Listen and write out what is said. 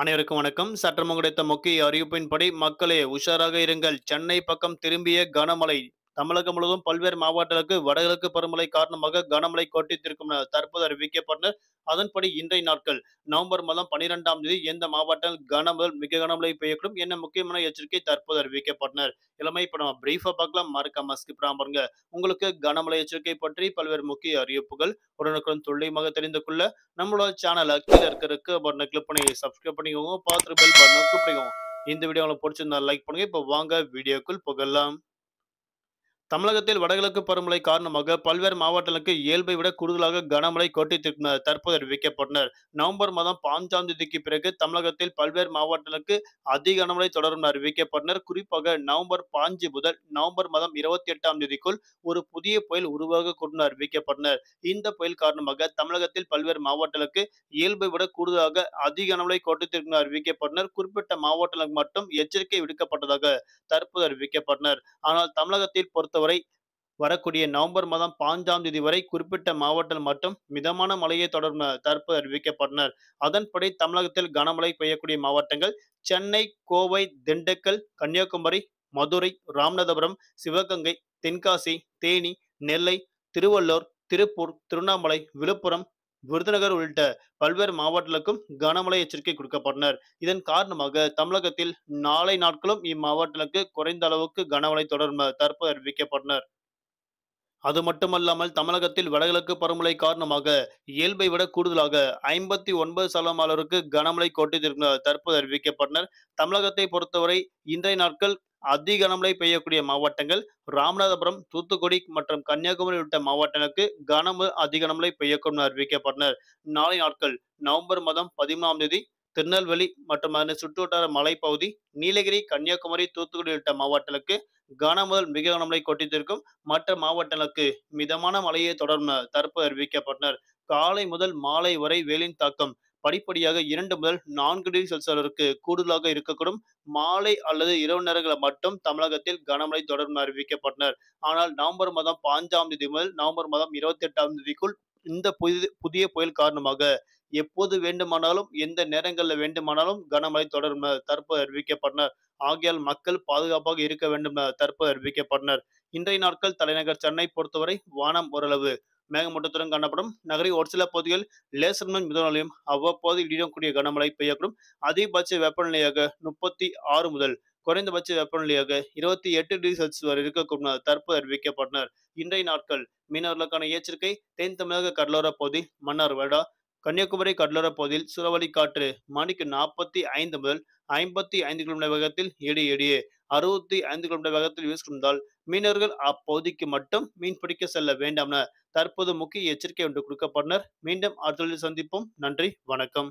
அனைவருக்கும் வணக்கம். சற்றமும் கிடைத்த முக்கிய அறிவிப்பின்படி, மக்களே உஷாராக இருங்கள். சென்னை பக்கம் திரும்பிய கனமழை. தமிழகம் முழுவதும் பல்வேறு மாவட்டங்களுக்கு வடகிழக்கு பருவமழை காரணமாக கனமழை கொட்டித்திருக்கும் என தற்போது அறிவிக்கப்பட்டது. அதன்படி இன்றைய நாட்கள் நவம்பர் மாதம் 12ஆம் தேதி எந்த மாவட்டங்கள் கன முதல் மிக கனமழை பெய்யக்கூடும் என்ன முக்கியமான எச்சரிக்கை தற்போது அறிவிக்கப்பட்டனர். இளமை இப்ப நம்ம பிரீஃபா பார்க்கலாம். மறக்காம ஸ்கிப் பண்ணாம பாருங்க. உங்களுக்கு கனமழை எச்சரிக்கை பற்றி பல்வேறு முக்கிய அறிவிப்புகள் உடனுக்குடன் துல்லியமாக தெரிந்து கொள்ள நம்மளோட சேனலை கீழே இருக்க ரெக்க பட்டனை கிளிக் பண்ணி சப்ஸ்கிரைப் பண்ணிக்கோங்க. பார்த்துட்டு பெல் பட்டனை கிளிக் பண்ணிக்கோங்க. இந்த வீடியோ உங்களுக்கு பிடிச்சிருந்தா லைக் பண்ணுங்க. இப்போ வாங்க வீடியோக்குள் புகழலாம். தமிழகத்தில் வடகிழக்கு பருவமழை காரணமாக பல்வேறு மாவட்டங்களுக்கு இயல்பை விட கூடுதலாக கனமழை கொட்டித்திருக்கிறது தற்போது அறிவிக்கப்பட்டனர். நவம்பர் மாதம் 5ஆம் தேதிக்கு பிறகு தமிழகத்தில் பல்வேறு மாவட்டங்களுக்கு அதிக கனமழை தொடரும் என அறிவிக்கப்பட்டனர். குறிப்பாக நவம்பர் 5 முதல் நவம்பர் மாதம் 28ஆம் தேதிக்குள் ஒரு புதிய புயல் உருவாகக்கூடும் என அறிவிக்கப்பட்டனர். இந்த புயல் காரணமாக தமிழகத்தில் பல்வேறு மாவட்டங்களுக்கு இயல்பை விட கூடுதலாக அதிக கனமழை கொட்டித்திருக்கும் என அறிவிக்கப்பட்டனர். குறிப்பிட்ட மாவட்டங்களுக்கு மட்டும் எச்சரிக்கை விடுக்கப்பட்டதாக தற்போது அறிவிக்கப்பட்டனர். ஆனால் தமிழகத்தில் பொறுத்தவரை வரக்கூடிய நவம்பர் மாதம் 5ஆம் தேதி வரை குறிப்பிட்ட மாவட்டத்தில் மட்டும் மிதமான மழையை தொடரும் என தற்போது அறிவிக்கப்பட்டனர். அதன்படி தமிழகத்தில் கனமழை பெய்யக்கூடிய மாவட்டங்கள் சென்னை, கோவை, திண்டுக்கல், கன்னியாகுமரி, மதுரை, ராமநாதபுரம், சிவகங்கை, தென்காசி, தேனி, நெல்லை, திருவள்ளூர், திருப்பூர், திருவண்ணாமலை, விழுப்புரம், விருதுநகர் உள்ளிட்ட பல்வேறு மாவட்டங்களுக்கும் கனமழை எச்சரிக்கை கொடுக்கப்பட்டனர். இதன் காரணமாக தமிழகத்தில் நாளை நாட்களும் இம்மாவட்டங்களுக்கு குறைந்த அளவுக்கு கனமழை தொடரும் என தற்போது அறிவிக்கப்பட்டனர். அது மட்டுமல்லாமல் தமிழகத்தில் வடகிழக்கு பருவமழை காரணமாக இயல்பை விட கூடுதலாக 59% அளவிற்கு கனமழை கொட்டியிருக்கும் என தற்போது அறிவிக்கப்பட்டனர். தமிழகத்தை பொறுத்தவரை இன்றைய நாட்கள் அதிக கனமழை பெய்யக்கூடிய மாவட்டங்கள் ராமநாதபுரம், தூத்துக்குடி மற்றும் கன்னியாகுமரி உள்ளிட்ட மாவட்டங்களுக்கு அதிக கனமழை பெய்யக்கூடும் என அறிவிக்கப்பட்டனர். நாளை நாட்கள் நவம்பர் மாதம் 13ஆம் தேதி திருநெல்வேலி மற்றும் அதன் சுற்றுவட்டார மலைப்பகுதி, நீலகிரி, கன்னியாகுமரி, தூத்துக்குடி உள்ளிட்ட மாவட்டங்களுக்கு கன முதல் மிக கனமழை கொட்டித்திருக்கும். மற்ற மாவட்டங்களுக்கு மிதமான மழையே தொடரும் என தற்போது அறிவிக்கப்பட்டனர். காலை முதல் மாலை வரை வெயிலின் தாக்கம் படிப்படியாக 2 முதல் 4 டிகிரி செல்சியஸ் அளவிற்கு கூடுதலாக இருக்கக்கூடும். மாலை அல்லது இரவு நேரங்களில் மட்டும் தமிழகத்தில் கனமழை தொடரும் என அறிவிக்கப்பட்டனர். ஆனால் நவம்பர் மாதம் 5ஆம் தேதி முதல் நவம்பர் மாதம் 28ஆம் தேதிக்குள் இந்த புதிய புயல் காரணமாக எப்போது வேண்டுமானாலும் எந்த நேரங்களில் வேண்டுமானாலும் கனமழை தொடரும் என தற்போது அறிவிக்கப்பட்டனர். ஆகையால் மக்கள் பாதுகாப்பாக இருக்க வேண்டும் என தற்போது அறிவிக்கப்பட்டனர். இன்றைய நாட்கள் தலைநகர் சென்னை பொறுத்தவரை வானம் ஓரளவு மேகமூட்டத்துடன் காணப்படும். நகரின் ஒரு சில பகுதிகள் லேசர் முதல் மிதமான மழையும் அவ்வப்போது இடியுடன் கூடிய கனமழை பெய்யக்கூடும். அதிகபட்ச வெப்பநிலையாக 36 முதல் குறைந்தபட்ச வெப்பநிலையாக 28 டிகிரி செல்சியஸ் வரை இருக்கக்கூடும் என தற்போது அறிவிக்கப்பட்டனர். இன்றைய நாட்கள் மீனவர்களுக்கான எச்சரிக்கை. தென் தமிழக கடலோர பகுதி, மன்னார்வடா, கன்னியாகுமரி கடலோர பகுதியில் சூறாவளி காற்று மணிக்கு 45 முதல் 55 கிலோமீட்டர் வேகத்தில் இடையிடையே 65 கிலோமீட்டர் வேகத்தில் வீசுவதால் மீனவர்கள் அப்பகுதிக்கு மட்டும் மீன்பிடிக்க செல்ல வேண்டாம் என தற்போது முக்கிய எச்சரிக்கை ஒன்று கொடுக்கப்பட்டனர். மீண்டும் அடுத்த சந்திப்போம். நன்றி, வணக்கம்.